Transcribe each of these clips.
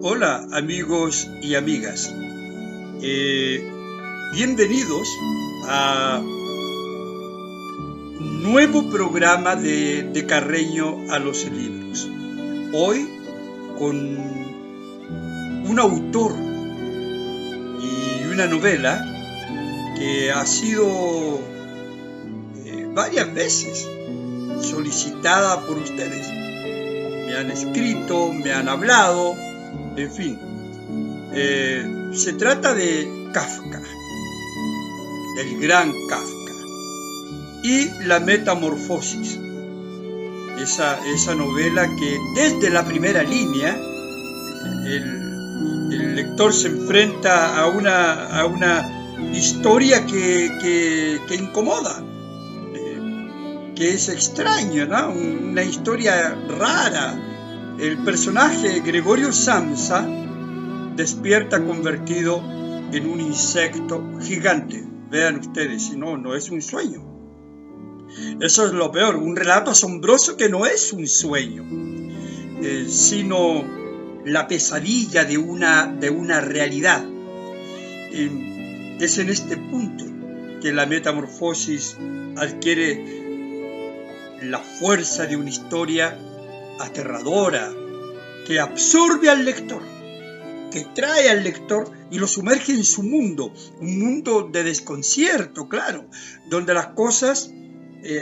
Hola amigos y amigas, Eh, bienvenidos a un nuevo programa de Carreño a los libros. Hoy con un autor y una novela que ha sido varias veces solicitada por ustedes. Me han escrito, me han hablado, en fin. Se trata de Kafka, del gran Kafka, y La Metamorfosis, esa novela que desde la primera línea el lector se enfrenta a una historia que incomoda, que es extraña, ¿no? Una historia rara. El personaje Gregorio Samsa despierta convertido en un insecto gigante. Vean ustedes, si no es un sueño. Eso es lo peor, un relato asombroso que no es un sueño, sino la pesadilla de una realidad. Es en este punto que la metamorfosis adquiere la fuerza de una historia aterradora que absorbe al lector, que trae al lector y lo sumerge en su mundo, un mundo de desconcierto, claro, donde las cosas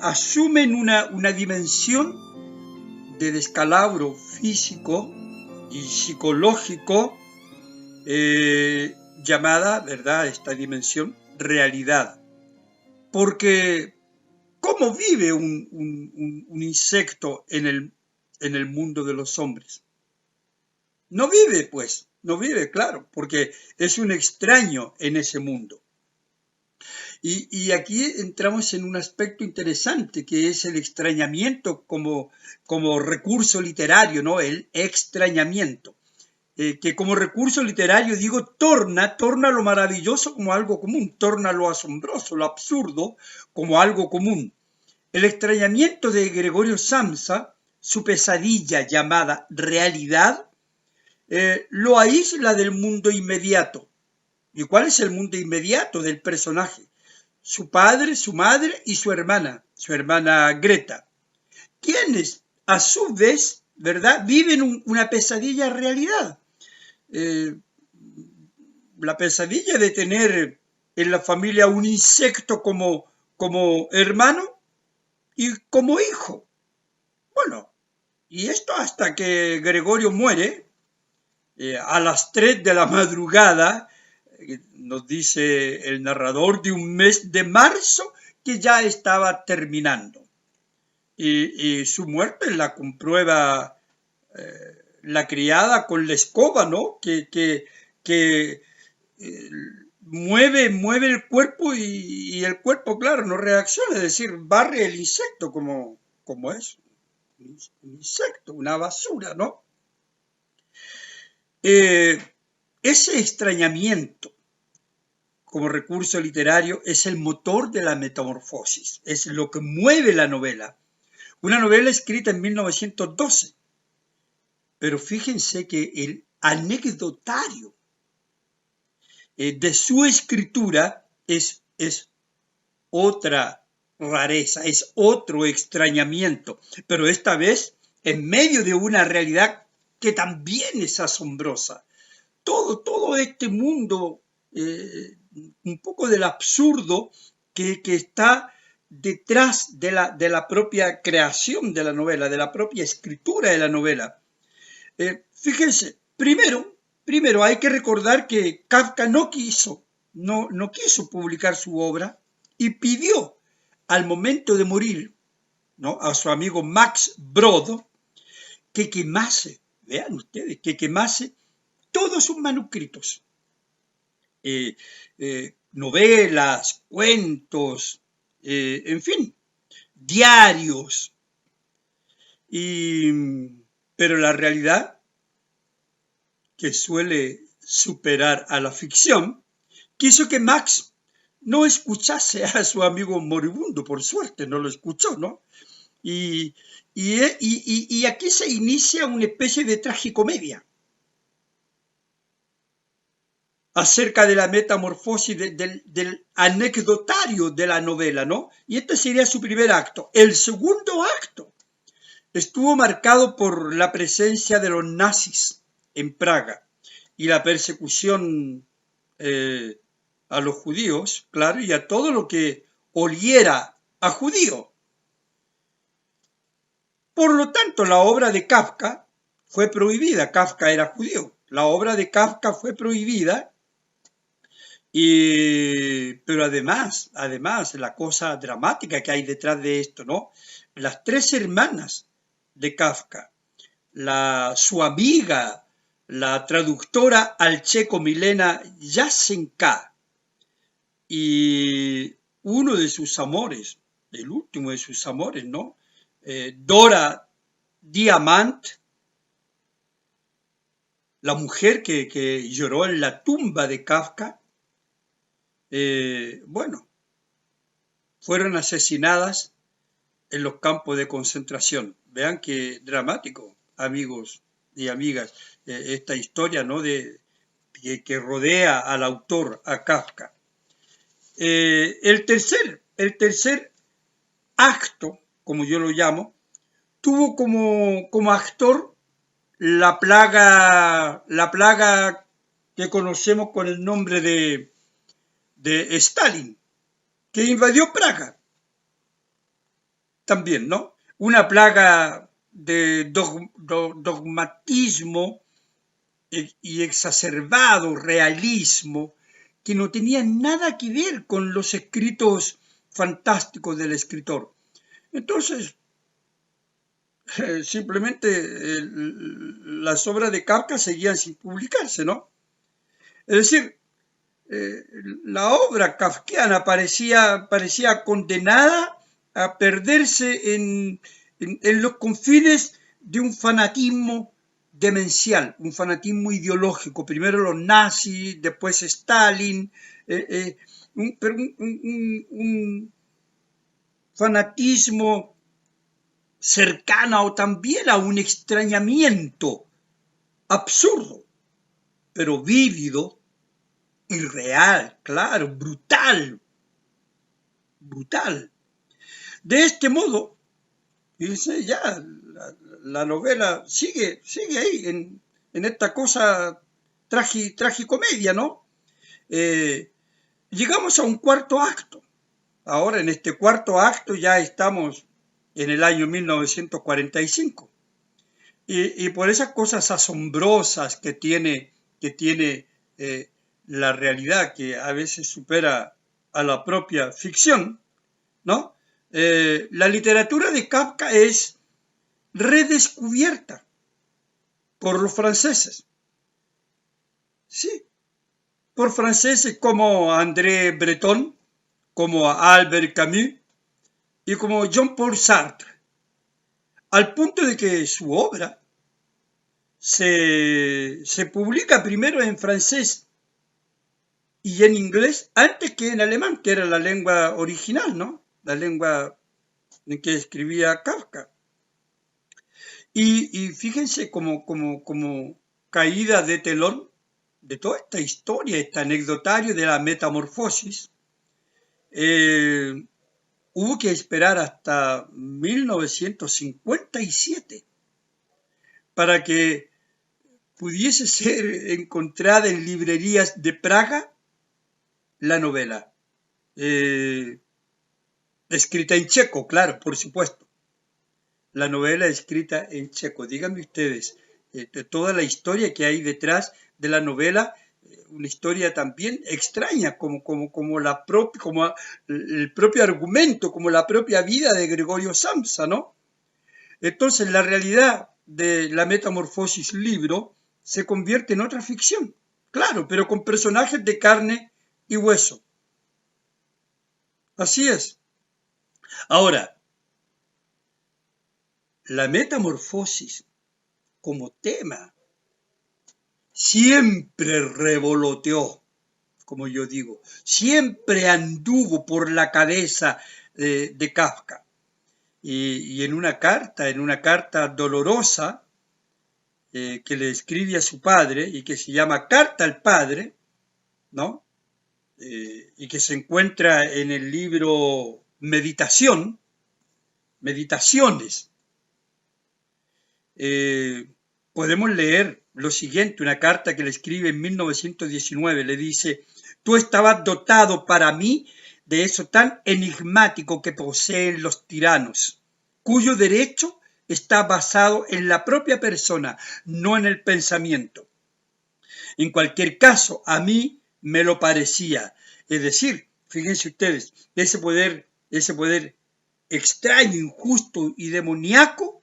asumen una dimensión de descalabro físico y psicológico llamada, ¿verdad?, esta dimensión realidad. Porque ¿cómo vive un insecto en el mundo de los hombres? No vive, pues, no vive, claro, porque es un extraño en ese mundo. Y aquí entramos en un aspecto interesante, que es el extrañamiento como recurso literario, ¿no? El extrañamiento. Que como recurso literario, digo, torna lo maravilloso como algo común, torna lo asombroso, lo absurdo como algo común. El extrañamiento de Gregorio Samsa, su pesadilla llamada realidad, lo aísla del mundo inmediato. ¿Y cuál es el mundo inmediato del personaje? Su padre, su madre y su hermana Greta, quienes a su vez, ¿verdad?, viven una pesadilla realidad. La pesadilla de tener en la familia un insecto como hermano y como hijo. Bueno, y esto hasta que Gregorio muere, a las 3 de la madrugada, nos dice el narrador, de un mes de marzo que ya estaba terminando. Y su muerte la comprueba la criada con la escoba, ¿no? Que mueve el cuerpo y el cuerpo, claro, no reacciona, es decir, barre el insecto como es un insecto, una basura, ¿no? Ese extrañamiento como recurso literario es el motor de la metamorfosis, es lo que mueve la novela. Una novela escrita en 1912, pero fíjense que el anecdotario de su escritura es otra rareza, es otro extrañamiento, pero esta vez en medio de una realidad que también es asombrosa. Todo este mundo, un poco del absurdo que está detrás de la propia creación de la novela, de la propia escritura de la novela. Fíjense, primero hay que recordar que Kafka no quiso publicar su obra y pidió al momento de morir, ¿no?, a su amigo Max Brod que quemase, vean ustedes, que quemase todos sus manuscritos, novelas, cuentos, en fin, diarios. Pero la realidad, que suele superar a la ficción, quiso que Max no escuchase a su amigo moribundo. Por suerte no lo escuchó, ¿no? Y aquí se inicia una especie de tragicomedia. acerca de la metamorfosis del anecdotario de la novela, ¿no? Y este sería su primer acto. El segundo acto estuvo marcado por la presencia de los nazis en Praga y la persecución a los judíos, claro, y a todo lo que oliera a judío. Por lo tanto, la obra de Kafka fue prohibida. Kafka era judío. La obra de Kafka fue prohibida, pero además, la cosa dramática que hay detrás de esto, ¿no? Las tres hermanas de Kafka, su amiga, la traductora al checo Milena Jasenka, y uno de sus amores, el último de sus amores, ¿no? Dora Diamant, la mujer que lloró en la tumba de Kafka, bueno, fueron asesinadas en los campos de concentración. Vean qué dramático, amigos y amigas, esta historia, ¿no? que rodea al autor, a Kafka. El tercer acto, como yo lo llamo, tuvo como actor la plaga que conocemos con el nombre de Stalin, que invadió Praga también, ¿no? Una plaga de dogmatismo y exacerbado realismo que no tenía nada que ver con los escritos fantásticos del escritor. Entonces, simplemente las obras de Kafka seguían sin publicarse, ¿no? Es decir, la obra kafkiana parecía condenada a perderse en los confines de un fanatismo demencial, un fanatismo ideológico. Primero los nazis, después Stalin, un fanatismo cercano también a un extrañamiento absurdo, pero vívido, irreal, claro, brutal. De este modo, fíjense, ya la novela sigue ahí en esta cosa tragicomedia, ¿no? Llegamos a un cuarto acto. Ahora, en este cuarto acto ya estamos en el año 1945. Y por esas cosas asombrosas que tiene la realidad, que a veces supera a la propia ficción, ¿no? La literatura de Kafka es redescubierta por los franceses. Sí, por franceses como André Breton, como Albert Camus y como Jean-Paul Sartre, al punto de que su obra se publica primero en francés y en inglés antes que en alemán, que era la lengua original, ¿no? La lengua en que escribía Kafka. Y fíjense como caída de telón de toda esta historia, este anecdotario de la metamorfosis, hubo que esperar hasta 1957 para que pudiese ser encontrada en librerías de Praga la novela, escrita en checo, claro, por supuesto. La novela escrita en checo. Díganme ustedes, de toda la historia que hay detrás de la novela, una historia también extraña, como el propio argumento, como la propia vida de Gregorio Samsa, ¿no? Entonces, la realidad de la metamorfosis libro se convierte en otra ficción, claro, pero con personajes de carne y hueso. Así es. Ahora, la metamorfosis como tema siempre revoloteó, como yo digo, siempre anduvo por la cabeza de Kafka. Y en una carta dolorosa que le escribe a su padre y que se llama Carta al Padre, ¿no? Y que se encuentra en el libro Meditaciones. Podemos leer lo siguiente, una carta que le escribe en 1919, le dice: tú estabas dotado para mí de eso tan enigmático que poseen los tiranos, cuyo derecho está basado en la propia persona, no en el pensamiento. En cualquier caso, a mí me lo parecía. Es decir, fíjense ustedes, ese poder extraño, injusto y demoníaco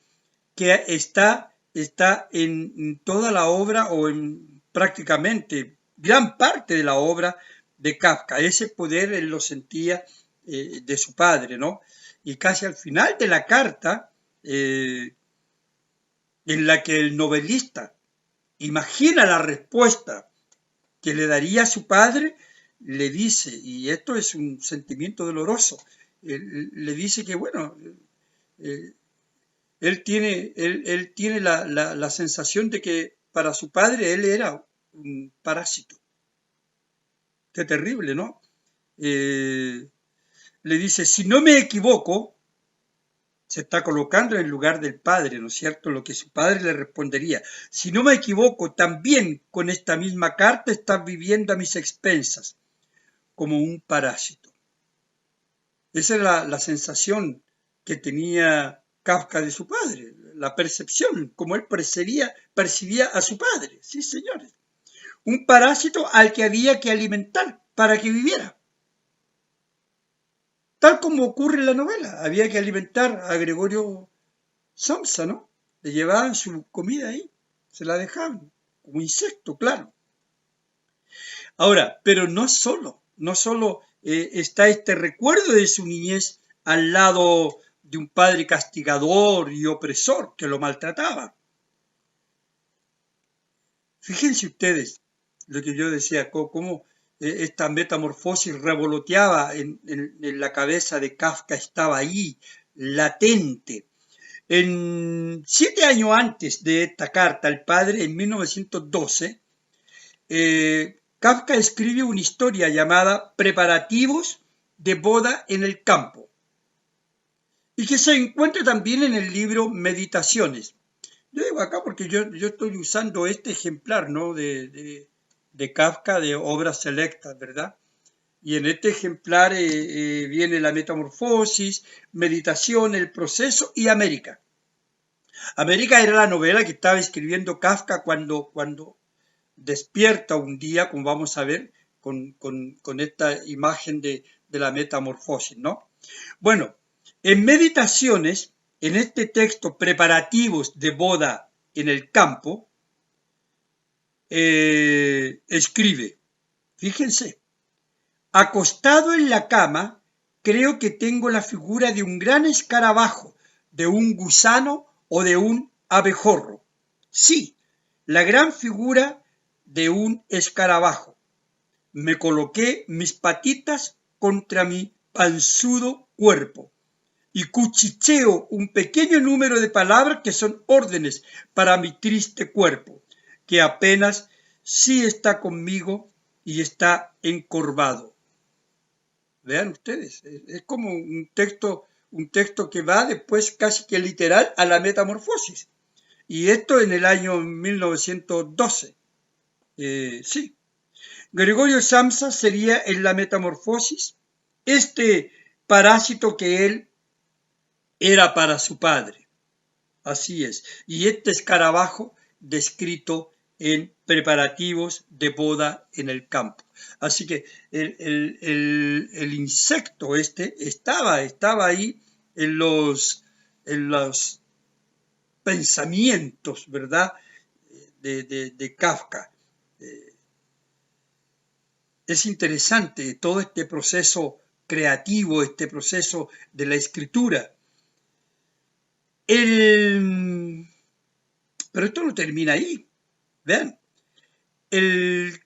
que está en toda la obra o en prácticamente gran parte de la obra de Kafka. Ese poder él lo sentía de su padre, ¿no? Y casi al final de la carta, en la que el novelista imagina la respuesta que le daría a su padre, le dice, y esto es un sentimiento doloroso, le dice que, bueno, eh, él tiene la sensación de que para su padre él era un parásito. Qué terrible, ¿no? Le dice, si no me equivoco, se está colocando en el lugar del padre, ¿no es cierto? Lo que su padre le respondería. Si no me equivoco, también con esta misma carta estás viviendo a mis expensas, como un parásito. Esa es la sensación que tenía Kafka de su padre, la percepción, como él percibía a su padre. Sí, señores. Un parásito al que había que alimentar para que viviera. Tal como ocurre en la novela, había que alimentar a Gregorio Samsa, ¿no? Le llevaban su comida ahí, se la dejaban, como insecto, claro. Ahora, pero no solo está este recuerdo de su niñez al lado de un padre castigador y opresor que lo maltrataba. Fíjense ustedes lo que yo decía, cómo esta metamorfosis revoloteaba en la cabeza de Kafka, estaba ahí, latente. 7 años antes de esta carta, el padre, en 1912, Kafka escribe una historia llamada Preparativos de boda en el campo, y que se encuentra también en el libro Meditaciones. Yo digo acá porque yo estoy usando este ejemplar, ¿no? de Kafka, de obras selectas, ¿verdad? Y en este ejemplar viene la metamorfosis, meditación, el proceso y América. América era la novela que estaba escribiendo Kafka cuando despierta un día, como vamos a ver, con esta imagen de la metamorfosis, ¿no? Bueno, en Meditaciones, en este texto, Preparativos de boda en el campo, escribe, fíjense, acostado en la cama, creo que tengo la figura de un gran escarabajo, de un gusano o de un abejorro. Sí, la gran figura de un escarabajo. Me coloqué mis patitas contra mi panzudo cuerpo y cuchicheo un pequeño número de palabras que son órdenes para mi triste cuerpo, que apenas sí está conmigo y está encorvado. Vean ustedes, es como un texto que va después casi que literal a la metamorfosis. Y esto en el año 1912. Sí, Gregorio Samsa sería en la metamorfosis este parásito que él era para su padre. Así es. Y este escarabajo descrito en preparativos de boda en el campo. Así que el insecto este estaba ahí en los pensamientos, ¿verdad?, de Kafka. Es interesante todo este proceso creativo, este proceso de la escritura. Pero esto no termina ahí. Vean, el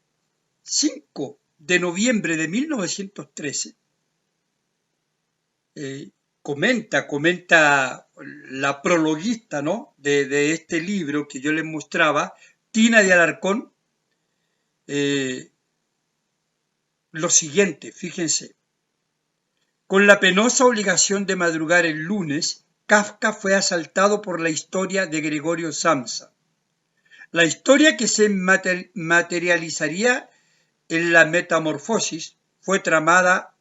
5 de noviembre de 1913, comenta la prologuista, ¿no?, de este libro que yo les mostraba, Tina de Alarcón, lo siguiente, fíjense. Con la penosa obligación de madrugar el lunes, Kafka fue asaltado por la historia de Gregorio Samsa. La historia que se materializaría en la metamorfosis fue tramada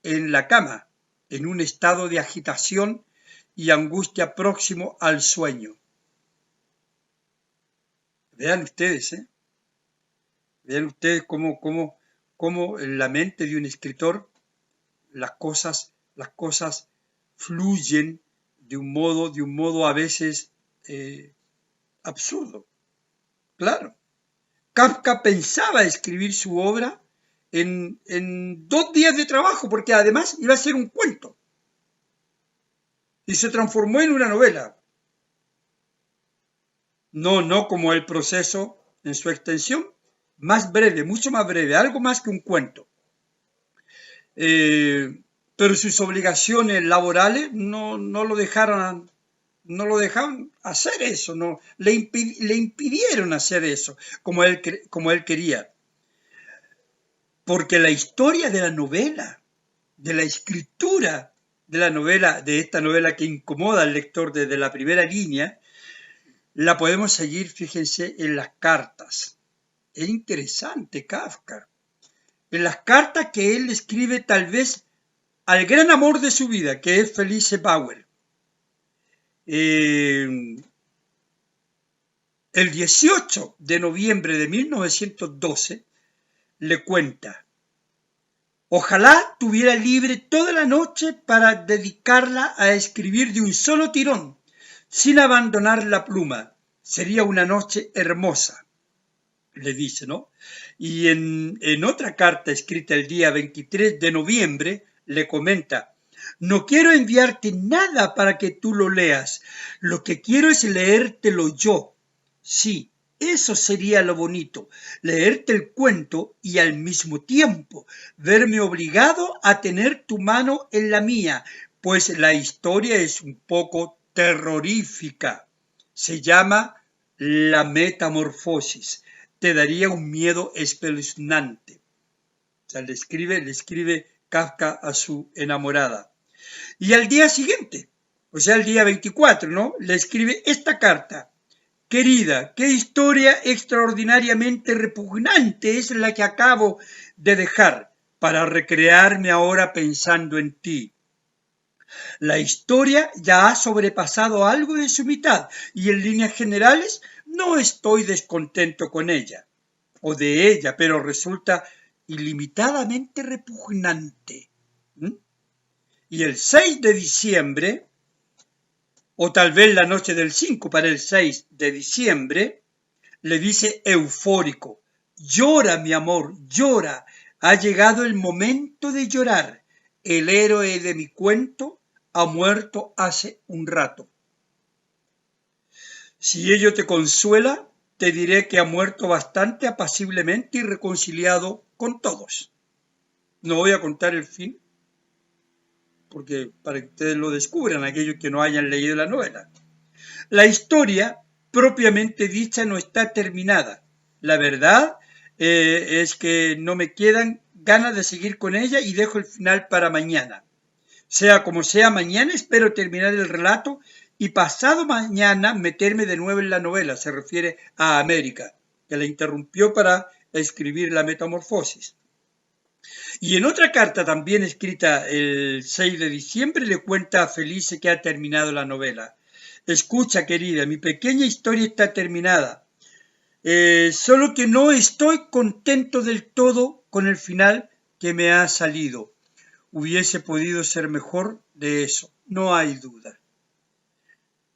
en la cama, en un estado de agitación y angustia próximo al sueño. Vean ustedes, vean ustedes cómo en la mente de un escritor las cosas fluyen de un modo a veces absurdo. Claro, Kafka pensaba escribir su obra en 2 días de trabajo, porque además iba a ser un cuento, y se transformó en una novela. No como el proceso en su extensión, más breve, mucho más breve, algo más que un cuento. Pero sus obligaciones laborales no lo dejaron hacer eso, no le impidieron hacer eso como él quería. Porque la historia de la novela, de la escritura de la novela, de esta novela que incomoda al lector desde la primera línea, la podemos seguir, fíjense, en las cartas. Es interesante Kafka. En las cartas que él escribe tal vez al gran amor de su vida, que es Felice Bauer. El 18 de noviembre de 1912 le cuenta: ojalá tuviera libre toda la noche para dedicarla a escribir de un solo tirón, sin abandonar la pluma. Sería una noche hermosa, le dice, ¿no? Y en otra carta escrita el día 23 de noviembre le comenta: no quiero enviarte nada para que tú lo leas, lo que quiero es leértelo yo. Sí, eso sería lo bonito, leerte el cuento y al mismo tiempo verme obligado a tener tu mano en la mía, pues la historia es un poco terrorífica. Se llama La Metamorfosis. Te daría un miedo espeluznante. O sea, le escribe Kafka a su enamorada. Y al día siguiente, o sea, el día 24, ¿no? Le escribe esta carta: querida, qué historia extraordinariamente repugnante es la que acabo de dejar para recrearme ahora pensando en ti. La historia ya ha sobrepasado algo de su mitad y en líneas generales no estoy descontento con ella o de ella, pero resulta ilimitadamente repugnante. Y el 6 de diciembre, o tal vez la noche del 5 para el 6 de diciembre, le dice eufórico: llora, mi amor, llora, ha llegado el momento de llorar, el héroe de mi cuento ha muerto hace un rato. Si ello te consuela, te diré que ha muerto bastante apaciblemente y reconciliado con todos. No voy a contar el fin, porque para que ustedes lo descubran, aquellos que no hayan leído la novela. La historia, propiamente dicha, no está terminada. La verdad es que no me quedan ganas de seguir con ella y dejo el final para mañana. Sea como sea, mañana espero terminar el relato y pasado mañana meterme de nuevo en la novela. Se refiere a América, que la interrumpió para escribir La Metamorfosis. Y en otra carta también escrita el 6 de diciembre le cuenta a Felice que ha terminado la novela. Escucha, querida, mi pequeña historia está terminada, solo que no estoy contento del todo con el final que me ha salido. Hubiese podido ser mejor de eso, no hay duda.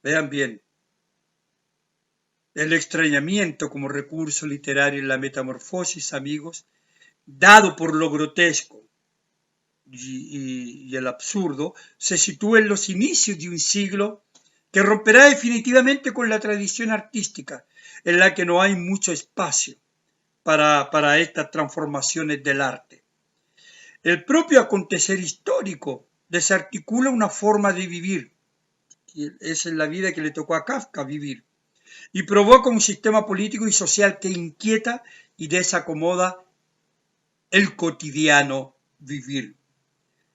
Vean bien, el extrañamiento como recurso literario en la metamorfosis, amigos, dado por lo grotesco y el absurdo, se sitúa en los inicios de un siglo que romperá definitivamente con la tradición artística, en la que no hay mucho espacio para estas transformaciones del arte. El propio acontecer histórico desarticula una forma de vivir, que es la vida que le tocó a Kafka vivir, y provoca un sistema político y social que inquieta y desacomoda el cotidiano vivir.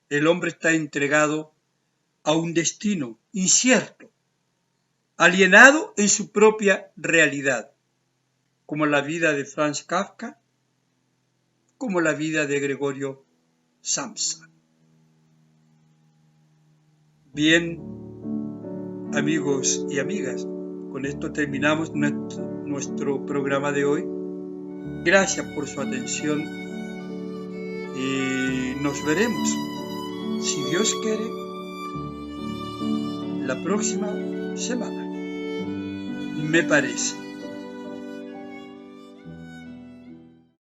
El hombre está entregado a un destino incierto, alienado en su propia realidad, como la vida de Franz Kafka, como la vida de Gregorio Samsa. Bien, amigos y amigas, con esto terminamos nuestro programa de hoy. Gracias por su atención y nos veremos, si Dios quiere, la próxima semana, me parece.